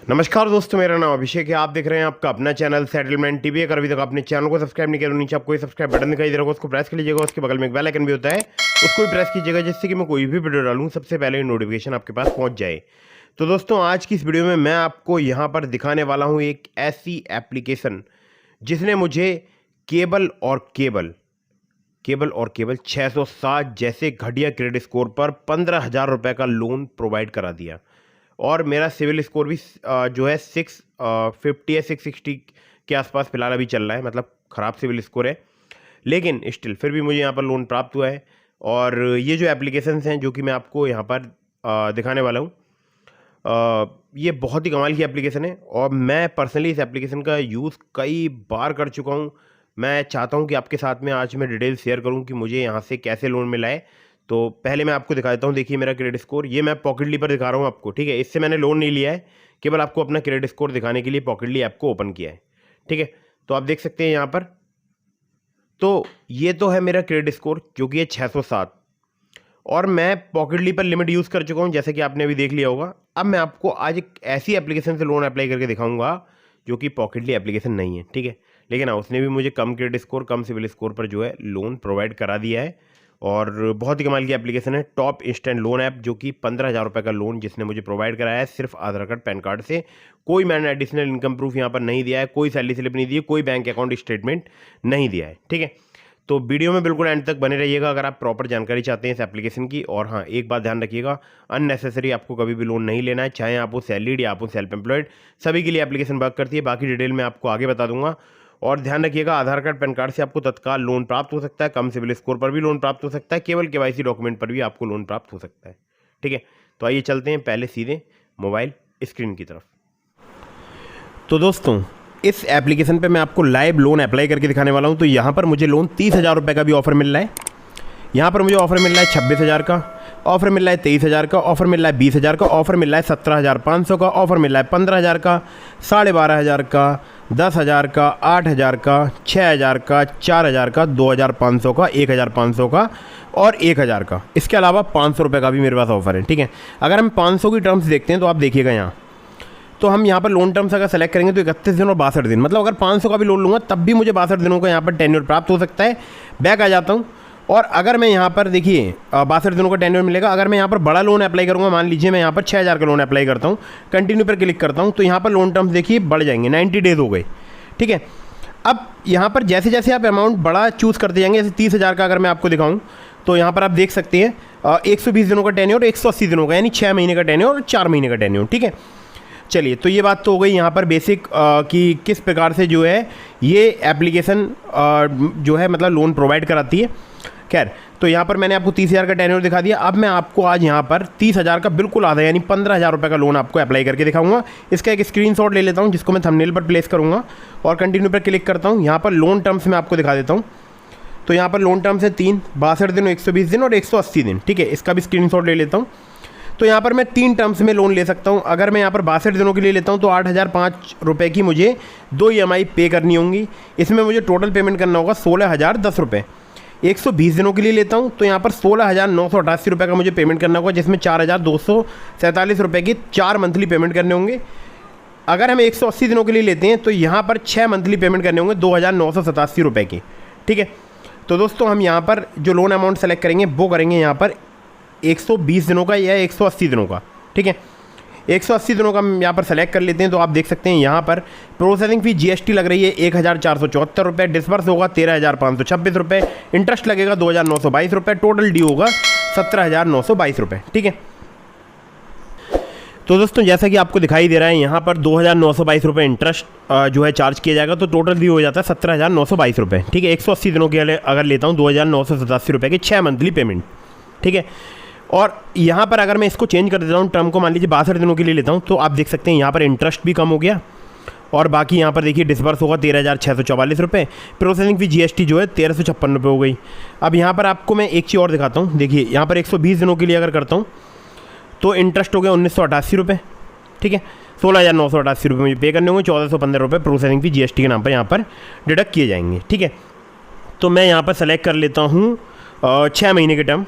नमस्कार दोस्तों, मेरा नाम अभिषेक है। आप देख रहे हैं आपका अपना चैनल सेटलमेंट टीवी। अगर अभी तक आपने चैनल को सब्सक्राइब नहीं किया तो नीचे आपको सब्सक्राइब बटन दिखाई दे रहा होगा, उसको प्रेस कर लीजिएगा। उसके बगल में एक बेल आइकन भी होता है, उसको भी प्रेस कीजिएगा, जिससे कि मैं कोई भी वीडियो डालूँ सबसे पहले नोटिफिकेशन आपके पास पहुँच जाए। तो दोस्तों, आज की इस वीडियो में मैं आपको यहाँ पर दिखाने वाला हूँ एक ऐसी एप्लीकेशन जिसने मुझे केबल और केबल 607 जैसे घटिया क्रेडिट स्कोर पर 15,000 रुपये का लोन प्रोवाइड करा दिया। और मेरा सिविल स्कोर भी जो है 650 या 660 के आसपास फिलहाल अभी चल रहा है, मतलब ख़राब सिविल स्कोर है, लेकिन स्टिल फिर भी मुझे यहाँ पर लोन प्राप्त हुआ है। और ये जो एप्लीकेशंस हैं जो कि मैं आपको यहाँ पर दिखाने वाला हूँ, ये बहुत ही कमाल की एप्लीकेशन है और मैं पर्सनली इस एप्लीकेशन का यूज़ कई बार कर चुका हूँ। मैं चाहता हूँ कि आपके साथ में आज मैं डिटेल शेयर करूँ कि मुझे यहाँ से कैसे लोन मिला है। तो पहले मैं आपको दिखा देता हूँ। देखिए मेरा क्रेडिट स्कोर, ये मैं पॉकेटली पर दिखा रहा हूँ आपको, ठीक है। इससे मैंने लोन नहीं लिया है, केवल आपको अपना क्रेडिट स्कोर दिखाने के लिए पॉकेटली ऐप को ओपन किया है, ठीक है। तो आप देख सकते हैं यहाँ पर, तो ये तो है मेरा क्रेडिट स्कोर जो कि है 607 और मैं पॉकेटली पर लिमिट यूज़ कर चुका हूँ, जैसे कि आपने अभी देख लिया होगा। अब मैं आपको आज एक ऐसी एप्लीकेशन से लोन अप्लाई करके दिखाऊंगा जो कि पॉकेटली एप्लीकेशन नहीं है, ठीक है, लेकिन हाँ उसने भी मुझे कम क्रेडिट स्कोर, कम सिविल स्कोर पर जो है लोन प्रोवाइड करा दिया है। और बहुत ही कमाल की एप्लीकेशन है, टॉप इंस्टेंट लोन ऐप, जो कि 15,000 रुपये का लोन जिसने मुझे प्रोवाइड कराया है सिर्फ आधार कार्ड पैन कार्ड से। कोई मैंने एडिशनल इनकम प्रूफ यहाँ पर नहीं दिया है, कोई सैलरी स्लिप नहीं दी है, कोई बैंक अकाउंट स्टेटमेंट नहीं दिया है, ठीक है। तो वीडियो में बिल्कुल एंड तक बने रहिएगा अगर आप प्रॉपर जानकारी चाहते हैं इस एप्लीकेशन की। और हाँ, एक बात ध्यान रखिएगा, अननेसेसरी आपको कभी भी लोन नहीं लेना है, चाहे आप वो सैलरीड या आप वो सेल्फ एम्प्लॉयड, सभी के लिए एप्लीकेशन वर्क करती है। बाकी डिटेल मैं आपको आगे बता दूंगा। और ध्यान रखिएगा, आधार कार्ड पैन कार्ड से आपको तत्काल लोन प्राप्त हो सकता है, कम सिविल स्कोर पर भी लोन प्राप्त हो सकता है, केवल केवाईसी डॉक्यूमेंट पर भी आपको लोन प्राप्त हो सकता है, ठीक है। तो आइए चलते हैं पहले सीधे मोबाइल स्क्रीन की तरफ। तो दोस्तों, इस एप्लीकेशन पे मैं आपको लाइव लोन अप्लाई करके दिखाने वाला हूँ। तो यहाँ पर मुझे लोन 30,000 रुपये का भी ऑफर मिल रहा है, यहाँ पर मुझे ऑफर मिल रहा है 26,000 का, ऑफर मिल रहा है 23,000 का, ऑफर मिल रहा है 20,000 का, ऑफर मिल रहा है 17,500 का, ऑफर मिल रहा है 15,000 का, 12,500 का, 10,000 का, 8,000 का, 6,000 का, 4,000 का, 2,500 का, 1,500 का और 1,000 का। इसके अलावा 500 रुपये का भी मेरे पास ऑफर है, ठीक है। अगर हम 500 की टर्म्स देखते हैं तो आप देखिएगा यहाँ, तो हम यहाँ पर लोन टर्म्स अगर सेलेक्ट करेंगे तो 31 दिन और 62 दिन, मतलब अगर 500 का भी लोन लूँगा तब भी मुझे 62 दिनों का यहाँ पर टेन्योर प्राप्त हो सकता है। बैक आ जाता हूँ और अगर मैं यहाँ पर देखिए 62 दिनों का टेन्योर मिलेगा। अगर मैं यहाँ पर बड़ा लोन अप्लाई करूँगा, मान लीजिए मैं यहाँ पर 6,000 का लोन अप्लाई करता हूँ, कंटिन्यू पर क्लिक करता हूँ, तो यहाँ पर लोन टर्म्स देखिए बढ़ जाएंगे, 90 डेज हो गए, ठीक है। अब यहाँ पर जैसे जैसे आप अमाउंट बड़ा चूज़ करते जाएंगे, जैसे 30,000 का अगर मैं आपको दिखाऊँ तो यहाँ पर आप देख सकते हैं 120 दिनों का टेन्योर, 180 दिनों का, यानी 6 महीने का टेन्योर और 4 महीने का टेन्योर, ठीक है। चलिए, तो ये बात तो हो गई यहाँ पर बेसिक कि किस प्रकार से जो है ये एप्लीकेशन जो है मतलब लोन प्रोवाइड कराती है। खैर, तो यहाँ पर मैंने आपको 30,000 का टेन्योर दिखा दिया। अब मैं आपको आज यहाँ पर 30,000 का बिल्कुल आधा यानी 15,000 रुपये का लोन आपको अप्लाई करके दिखाऊंगा। इसका एक स्क्रीनशॉट ले लेता हूँ जिसको मैं थंबनेल पर प्लेस करूँगा और कंटिन्यू पर क्लिक करता हूँ। यहाँ पर लोन टर्म्स मैं आपको दिखा देता हूँ। तो यहाँ पर लोन टर्म्स है 3, 62 दिन, 120 दिन और 180 दिन, ठीक है। इसका भी स्क्रीनशॉट ले लेता हूँ। तो यहाँ पर मैं 3 टर्म्स में लोन ले सकता हूँ। अगर मैं यहाँ पर 62 दिनों के लिए लेता हूँ तो 8,005 रुपये की मुझे 2 EMI पे करनी होंगी। इसमें मुझे टोटल पेमेंट करना होगा 16,010 रुपये। 120 दिनों के लिए लेता हूँ तो यहाँ पर 16,988 रुपये का मुझे पेमेंट करना होगा, जिसमें 4,247 रुपये की 4 मंथली पेमेंट करने होंगे। अगर हम 180 दिनों के लिए लेते हैं तो यहाँ पर 6 मंथली पेमेंट करने होंगे 2,987 रुपये की, ठीक है। तो दोस्तों, हम यहाँ पर जो लोन अमाउंट सेलेक्ट करेंगे वो करेंगे यहाँ पर 120 दिनों का या 180 दिनों का, ठीक है। 180 दिनों का हम यहाँ पर सेलेक्ट कर लेते हैं। तो आप देख सकते हैं यहाँ पर प्रोसेसिंग फ़ी GST लग रही है 1,474 रुपये, डिस्बर्स होगा 13,526 रुपये, इंटरेस्ट लगेगा 2,922 रुपये, टोटल ड्यू होगा 17,922 रुपये, ठीक है। तो दोस्तों, जैसा कि आपको दिखाई दे रहा है यहाँ पर 2,922 रुपये इंटरेस्ट जो है चार्ज किया जाएगा, तो टोटल ड्यू हो जाता है 17,922 रुपये, ठीक है। 180 दिनों के लिए अगर लेता हूँ 2,987 रुपये की 6 मंथली पेमेंट, ठीक है। और यहाँ पर अगर मैं इसको चेंज कर देता हूँ, टर्म को मान लीजिए 62 दिनों के लिए लेता हूँ, तो आप देख सकते हैं यहाँ पर इंटरेस्ट भी कम हो गया और बाकी यहाँ पर देखिए डिस्बर्स होगा 13,644 रुपये, प्रोसेसिंग फी GST जो है 1,356 रुपये हो गई। अब यहाँ पर आपको मैं एक चीज़ और दिखाता हूँ। देखिए यहाँ पर 120 दिनों के लिए अगर करता हूँ तो इंटरेस्ट हो गया 1,988 रुपये, ठीक है। 16,988 रुपये मुझे पे करने होंगे, 1,415 रुपये प्रोसेसिंग फी GST के नाम पर यहाँ पर डिडक्ट किए जाएंगे, ठीक है। तो मैं यहाँ पर सेलेक्ट कर लेता हूँ 6 महीने के टर्म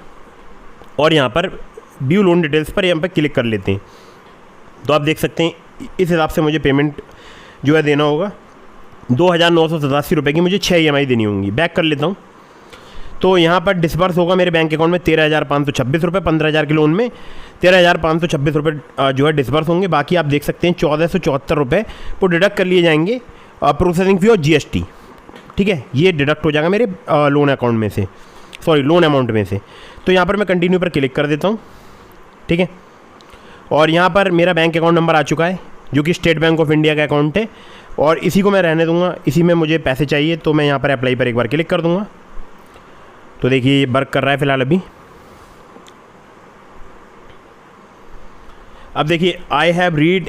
और यहाँ पर व्यू लोन डिटेल्स पर यहाँ पर क्लिक कर लेते हैं। तो आप देख सकते हैं इस हिसाब से मुझे पेमेंट जो है देना होगा। 2,987 रुपये की मुझे 6 EMI देनी होंगी। बैक कर लेता हूँ। तो यहाँ पर डिस्बर्स होगा मेरे बैंक अकाउंट में 13,526 रुपये। 15,000 के लोन में 13,526 रुपये जो है डिस्बर्स होंगे। बाकी आप देख सकते हैं 1,474 रुपये वो डिडक्ट कर लिए जाएंगे प्रोसेसिंग फ़ी और GST। ठीक है, ये डिडक्ट हो जाएगा मेरे लोन अकाउंट में से, सॉरी लोन अमाउंट में से। तो यहाँ पर मैं कंटिन्यू पर क्लिक कर देता हूँ। ठीक है, और यहाँ पर मेरा बैंक अकाउंट नंबर आ चुका है जो कि स्टेट बैंक ऑफ इंडिया का अकाउंट है, और इसी को मैं रहने दूँगा। इसी में मुझे पैसे चाहिए, तो मैं यहाँ पर अप्लाई पर एक बार क्लिक कर दूँगा। तो देखिए ये वर्क कर रहा है फ़िलहाल अभी। अब देखिए आई have read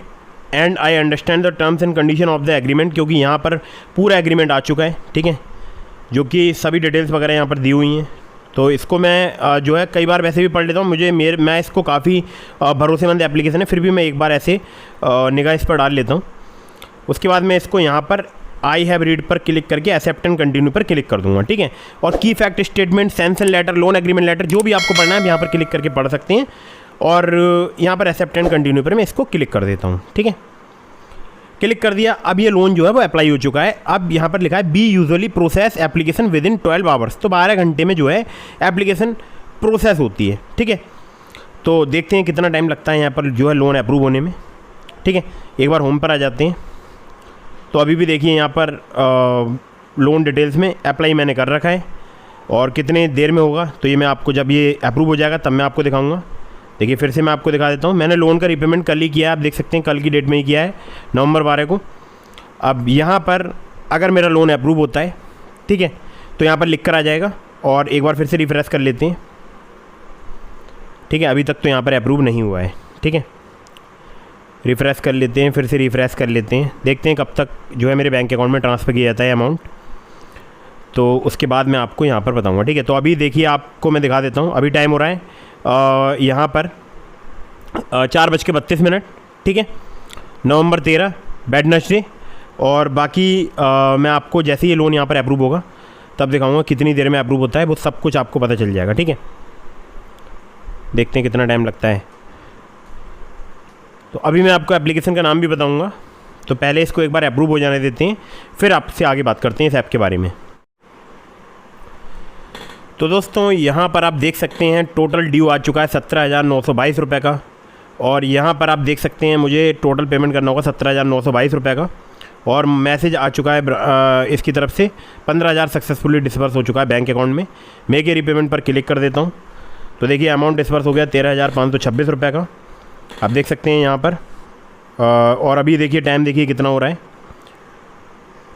and I understand the terms and condition of the agreement, क्योंकि यहाँ पर पूरा एग्रीमेंट आ चुका है। ठीक है, जो कि सभी डिटेल्स वगैरह यहाँ पर दी हुई हैं। तो इसको मैं जो है कई बार वैसे भी पढ़ लेता हूँ। मैं इसको काफ़ी भरोसेमंद एप्लीकेशन है, फिर भी मैं एक बार ऐसे निगाह इस पर डाल लेता हूँ। उसके बाद मैं इसको यहाँ पर आई हैव रीड पर क्लिक करके एक्सेप्ट एंड कंटिन्यू पर क्लिक कर दूंगा। ठीक है, और key fact statement, sanction letter, loan agreement letter, जो भी आपको पढ़ना है यहाँ पर क्लिक करके पढ़ सकते हैं। और यहाँ पर एक्सेप्ट एंड कंटिन्यू पर मैं इसको क्लिक कर देता हूँ। ठीक है, क्लिक कर दिया। अब ये लोन जो है वो अप्लाई हो चुका है। अब यहाँ पर लिखा है B usually process application with in 12 hours. तो 12 घंटे में जो है एप्लीकेशन प्रोसेस होती है। ठीक है, तो देखते हैं कितना टाइम लगता है यहाँ पर जो है लोन अप्रूव होने में। ठीक है, एक बार होम पर आ जाते हैं। तो अभी भी देखिए यहाँ पर लोन डिटेल्स में अप्लाई मैंने कर रखा है, और कितने देर में होगा तो ये मैं आपको जब ये अप्रूव हो जाएगा तब मैं आपको दिखाऊंगा। देखिए फिर से मैं आपको दिखा देता हूँ। मैंने लोन का रीपेमेंट कल ही किया है, आप देख सकते हैं कल की डेट में ही किया है, नवंबर 12 को। अब यहाँ पर अगर मेरा लोन अप्रूव होता है, ठीक है, तो यहाँ पर लिख कर आ जाएगा। और एक बार फिर से रिफ्रेश कर लेते हैं। ठीक है, अभी तक तो यहाँ पर अप्रूव नहीं हुआ है। ठीक है, रिफ़्रेश कर लेते हैं, फिर से रिफ़्रेश कर लेते हैं, देखते हैं कब तक जो है मेरे बैंक अकाउंट में ट्रांसफ़र किया जाता है अमाउंट। तो उसके बाद मैं आपको यहाँ पर बताऊँगा। ठीक है, तो अभी देखिए आपको मैं दिखा देता हूँ। अभी टाइम हो रहा है यहाँ पर 4:32। ठीक है, नवंबर 13 वेडनेसडे। और बाकी मैं आपको जैसे ही लोन यहाँ पर अप्रूव होगा तब दिखाऊँगा कितनी देर में अप्रूव होता है, वो सब कुछ आपको पता चल जाएगा। ठीक है, देखते हैं कितना टाइम लगता है। तो अभी मैं आपको एप्लीकेशन का नाम भी बताऊंगा, तो पहले इसको एक बार अप्रूव हो जाने देते हैं, फिर आपसे आगे बात करते हैं इस ऐप के बारे में। तो दोस्तों यहाँ पर आप देख सकते हैं टोटल ड्यू आ चुका है 17,922 रुपये का। और यहाँ पर आप देख सकते हैं मुझे टोटल पेमेंट करना होगा 17,922 रुपये का। और मैसेज आ चुका है इसकी तरफ से 15,000 सक्सेसफुली डिस्बर्स हो चुका है बैंक अकाउंट में। मेक ए रीपेमेंट पर क्लिक कर देता हूँ। तो देखिए अमाउंट डिस्बर्स हो गया 13,526 रुपये का, आप देख सकते हैं यहाँ पर। और अभी देखिए टाइम देखिए कितना हो रहा है,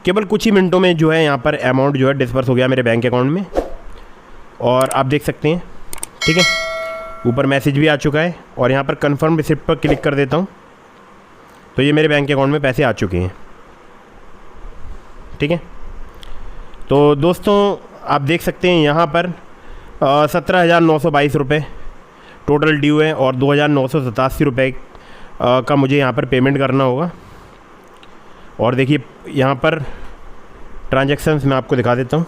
केवल कुछ ही मिनटों में जो है यहाँ पर अमाउंट जो है डिस्बर्स हो गया मेरे बैंक अकाउंट में। और आप देख सकते हैं, ठीक है, ऊपर मैसेज भी आ चुका है। और यहाँ पर कंफर्म रिसिप्ट पर क्लिक कर देता हूँ, तो ये मेरे बैंक अकाउंट में पैसे आ चुके हैं। ठीक है, तो दोस्तों आप देख सकते हैं यहाँ पर 17,922 रुपये टोटल ड्यू है, और 2,987 रुपये का मुझे यहाँ पर पेमेंट करना होगा। और देखिए यहाँ पर ट्रांजैक्शंस मैं आपको दिखा देता हूँ,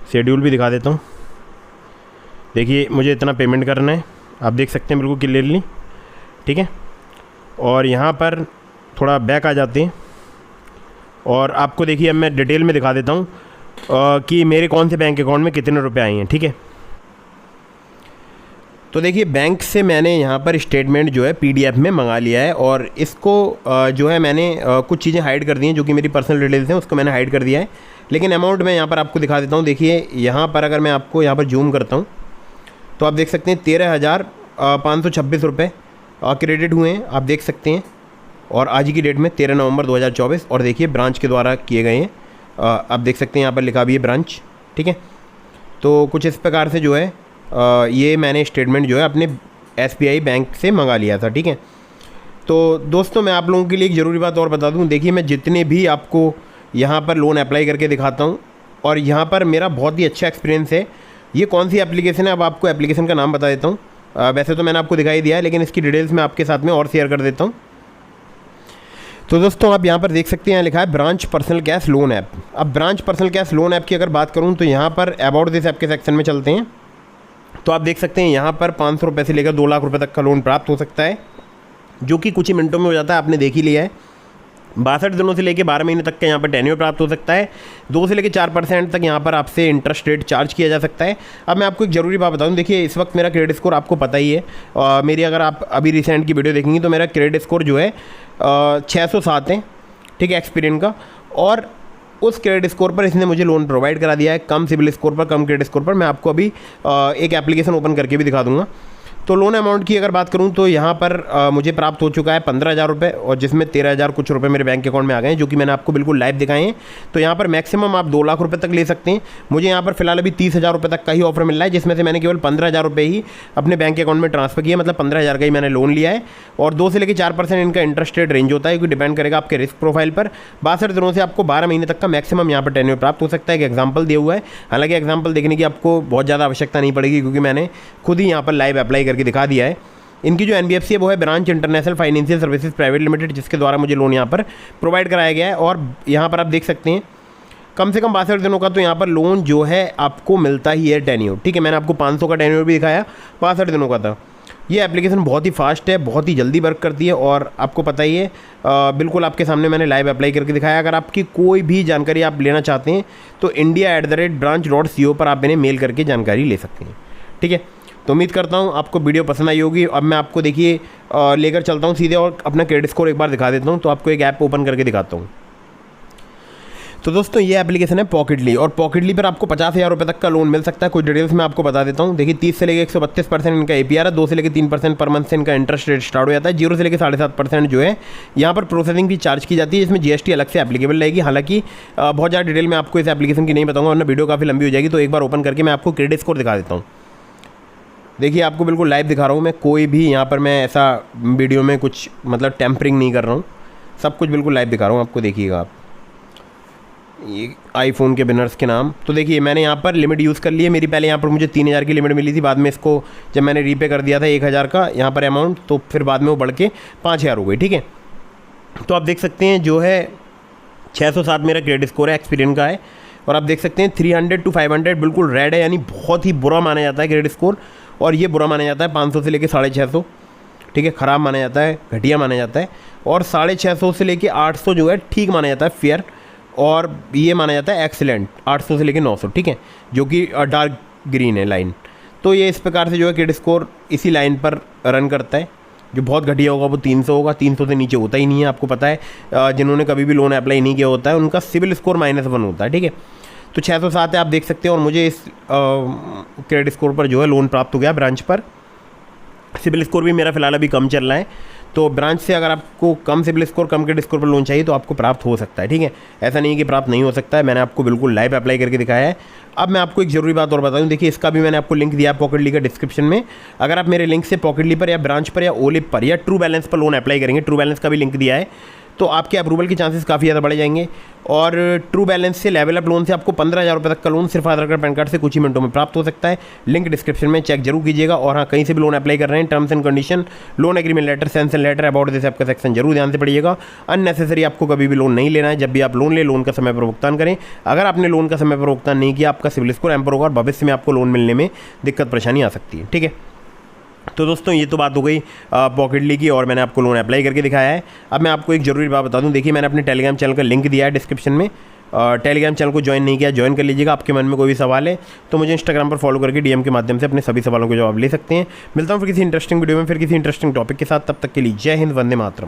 शेड्यूल भी दिखा देता हूँ। देखिए मुझे इतना पेमेंट करना है, आप देख सकते हैं बिल्कुल क्लियरली। ठीक है, और यहाँ पर थोड़ा बैक आ जाते हैं, और आपको देखिए अब मैं डिटेल में दिखा देता हूँ कि मेरे कौन से बैंक अकाउंट में कितने रुपए आए हैं। ठीक है, तो देखिए बैंक से मैंने यहाँ पर स्टेटमेंट जो है PDF में मंगा लिया है, और इसको जो है मैंने कुछ चीज़ें हाइड कर दी हैं जो कि मेरी पर्सनल डिटेल्स हैं, उसको मैंने हाइड कर दिया है। लेकिन अमाउंट मैं यहाँ पर आपको दिखा देता हूँ। देखिए यहाँ पर अगर मैं आपको यहाँ पर जूम करता हूँ तो आप देख सकते हैं 13,526 रुपये क्रेडिट हुए हैं, आप देख सकते हैं। और आज की डेट में 13 नवंबर 2024, और देखिए ब्रांच के द्वारा किए गए हैं, आप देख सकते हैं यहाँ पर लिखा भी है ब्रांच। ठीक है, तो कुछ इस प्रकार से जो है ये मैंने स्टेटमेंट जो है अपने SBI बैंक से मंगा लिया था। ठीक है, तो दोस्तों मैं आप लोगों के लिए एक ज़रूरी बात और बता दूं। देखिए मैं जितने भी आपको यहाँ पर लोन अप्लाई करके दिखाता हूँ, और यहाँ पर मेरा बहुत ही अच्छा एक्सपीरियंस है। ये कौन सी एप्लीकेशन है, अब आपको एप्लीकेशन का नाम बता देता हूँ। वैसे तो मैंने आपको दिखाई दिया है, लेकिन इसकी डिटेल्स मैं आपके साथ में और शेयर कर देता हूँ। तो दोस्तों आप यहाँ पर देख सकते हैं लिखा है Branch personal cash loan app. अब Branch personal cash loan app की अगर बात करूँ तो यहाँ पर अबाउट दिस ऐप के सेक्शन में चलते हैं। तो आप देख सकते हैं यहाँ पर 500 रुपये से लेकर 2 लाख रुपये तक का लोन प्राप्त हो सकता है। जो कि कुछ ही मिनटों में हो जाता है, आपने देख ही लिया है। 62 दिनों से लेकर 12 महीने तक का यहाँ पर टेन्योर प्राप्त हो सकता है। 2 से लेकर 4% तक यहाँ पर आपसे इंटरेस्ट रेट चार्ज किया जा सकता है। अब मैं आपको एक ज़रूरी बात बता दूँ, देखिए इस वक्त मेरा क्रेडिट स्कोर आपको पता ही है, मेरी अगर आप अभी रिसेंट की वीडियो देखेंगी तो मेरा क्रेडिट स्कोर जो है 607 है, ठीक है, एक्सपीरियंस का। और उस क्रेडिट स्कोर पर इसने मुझे लोन प्रोवाइड करा दिया है, कम सिबिल स्कोर पर, कम क्रेडिट स्कोर पर। मैं आपको अभी एक एप्लीकेशन ओपन करके भी दिखा दूंगा। तो लोन अमाउंट की अगर बात करूं तो यहाँ पर मुझे प्राप्त हो चुका है 15,000 रुपये, और जिसमें 13,000 कुछ रुपये मेरे बैंक अकाउंट में आ गए हैं, जो कि मैंने आपको बिल्कुल लाइव दिखाए हैं। तो यहाँ पर मैक्सिमम आप 2 लाख रुपये तक ले सकते हैं। मुझे यहाँ पर फिलहाल अभी 30,000 रुपये तक का ही ऑफर मिल रहा है, जिसमें से मैंने केवल 15,000 रुपये ही अपने बैंक अकाउंट में ट्रांसफर किया, मतलब 15,000 का ही मैंने लोन लिया है। और 2 से लेकर 4% इनका इंटरेस्ट रेट रेंज होता है, क्योंकि डिपेंड करेगा आपके रिस्क प्रोफाइल पर। 62 दिनों से आपको 12 महीने तक का मैक्सिमम यहाँ पर टेन्योर प्राप्त हो सकता है। एक एग्जाम्पल दिया हुआ है, हालांकि एग्जाम्पल देखने की आपको बहुत ज़्यादा आवश्यकता नहीं पड़ेगी, क्योंकि मैंने खुद ही यहाँ पर लाइव अप्लाई करके दिखा दिया है। इनकी जो NBFC है वो है branch international financial services private limited, जिसके द्वारा मुझे लोन यहाँ पर प्रोवाइड कराया गया है। और यहाँ पर आप देख सकते हैं कम से कम 62 दिनों का तो यहाँ पर लोन जो है आपको मिलता ही है टेन्योर, ठीक है। मैंने आपको 500 का टेन्योर भी दिखाया, 62 दिनों का था। ये एप्लीकेशन बहुत ही फास्ट है, बहुत ही जल्दी वर्क करती है, और आपको पता ही है, बिल्कुल आपके सामने मैंने लाइव अप्लाई करके दिखाया। अगर आपकी कोई भी जानकारी आप लेना चाहते हैं तो india@branch.co पर आप इन्हें मेल करके जानकारी ले सकते हैं, ठीक है। तो उम्मीद करता हूँ आपको वीडियो पसंद आई होगी। अब मैं आपको देखिए लेकर चलता हूँ सीधे, और अपना क्रेडिट स्कोर एक बार दिखा देता हूँ। तो आपको एक ऐप ओपन करके दिखाता हूँ। तो दोस्तों ये एप्लीकेशन है पॉकेटली, और पॉकेटली पर आपको 50,000 रुपये तक का लोन मिल सकता है। कुछ डिटेल्स मैं आपको बता देता हूँ। देखिए 30 से लेकर 132% इनका APR है, 2 से लेकर 3% पर मंथ से इनका इंटरेस्ट रेट स्टार्ट हो जाता है। 0 से लेकर 7.5% जो है यहाँ पर प्रोसेसिंग भी चार्ज की जाती है, इसमें GST अलग से एप्लीकेबल रहेगी। हालांकि बहुत ज़्यादा डिटेल में आपको इस एप्लीकेशन की नहीं बताऊँगा, वरना वीडियो काफ़ी लंबी हो जाएगी। तो एक बार ओपन करके मैं आपको क्रेडिट स्कोर दिखा देता हूँ। देखिए आपको बिल्कुल लाइव दिखा रहा हूँ मैं, कोई भी यहाँ पर मैं ऐसा वीडियो में कुछ मतलब टेम्परिंग नहीं कर रहा हूँ, सब कुछ बिल्कुल लाइव दिखा रहा हूँ आपको। देखिएगा आप, ये आईफोन के बिनर्स के नाम। तो देखिए मैंने यहाँ पर लिमिट यूज़ कर ली है। मेरी पहले यहाँ पर मुझे 3,000 की लिमिट मिली थी, बाद में इसको जब मैंने रीपे कर दिया था 1,000 का यहाँ पर अमाउंट, तो फिर बाद में वो बढ़ के 5,000 हो गई, ठीक है। तो आप देख सकते हैं जो है 607 मेरा क्रेडिट स्कोर है, एक्सपीरियंस का है। और आप देख सकते हैं 300 to 500 बिल्कुल रेड है, यानी बहुत ही बुरा माना जाता है क्रेडिट स्कोर। और ये बुरा माना जाता है 500 से लेकर 650, ठीक है, ख़राब माना जाता है, घटिया माना जाता है। और 650 से लेकर 800 जो है ठीक माना जाता है, फेयर। और ये माना जाता है एक्सीलेंट 800 से लेकर 900, ठीक है, जो कि डार्क ग्रीन है लाइन। तो ये इस प्रकार से जो है क्रेडिट स्कोर इसी लाइन पर रन करता है। जो बहुत घटिया होगा वो 300 होगा, 300 से नीचे होता ही नहीं है। आपको पता है जिन्होंने कभी भी लोन अप्लाई नहीं किया होता है उनका सिविल स्कोर -1 होता है, ठीक है। तो 607 है, आप देख सकते हैं। और मुझे इस क्रेडिट स्कोर पर जो है लोन प्राप्त हो गया ब्रांच पर। सिबिल स्कोर भी मेरा फिलहाल अभी कम चल रहा है, तो ब्रांच से अगर आपको कम सिबिल स्कोर, कम क्रेडिट स्कोर पर लोन चाहिए तो आपको प्राप्त हो सकता है, ठीक है। ऐसा नहीं है कि प्राप्त नहीं हो सकता है, मैंने आपको बिल्कुल लाइव अप्लाई करके दिखाया है। अब मैं आपको एक ज़रूरी बात और बता दूं, देखिए इसका भी मैंने आपको लिंक दिया है पॉकेटली का डिस्क्रिप्शन में। अगर आप मेरे लिंक से पॉकेटली पर या ब्रांच पर या ओलिप पर या ट्रू बैलेंस पर लोन अप्लाई करेंगे, ट्रू बैलेंस का भी लिंक दिया है, तो आपके अप्रूवल के चांसेस काफ़ी ज़्यादा बढ़ जाएंगे। और ट्रू बैलेंस से, लेवल अप लोन से आपको 15,000 रुपये तक का लोन सिर्फ आधार कार्ड पैन कार्ड से कुछ ही मिनटों में प्राप्त हो सकता है। लिंक डिस्क्रिप्शन में चेक जरूर कीजिएगा। और हाँ, कहीं से भी लोन अप्लाई कर रहे हैं, terms and condition, loan agreement letter, sanction letter, about this आपका सेक्शन जरूर ध्यान से पढ़िएगा। अननेसेसरी आपको कभी भी लोन नहीं लेना है। जब भी आप लोन ले, लोन का समय पर भुगतान करें। अगर आपने लोन का समय पर भुगतान नहीं किया, आपका सिविल स्कोर हैम्पर होगा और भविष्य में आपको लोन मिलने में दिक्कत परेशानी आ सकती है, ठीक है। तो दोस्तों ये तो बात हो गई पॉकेटली की, और मैंने आपको लोन अप्लाई करके दिखाया है। अब मैं आपको एक ज़रूरी बात बता दूं, देखिए मैंने अपने टेलीग्राम चैनल का लिंक दिया है डिस्क्रिप्शन में। टेलीग्राम चैनल को ज्वाइन नहीं किया, ज्वाइन कर लीजिएगा। आपके मन में कोई भी सवाल है तो मुझे इंस्टाग्राम पर फॉलो करके DM के माध्यम से अपने सभी सवालों के जवाब ले सकते हैं। मिलता हूँ फिर किसी इंटरेस्टिंग वीडियो में, फिर किसी इंटरेस्टिंग टॉपिक के साथ। तब तक के लिए जय हिंद, वंदे मातरम।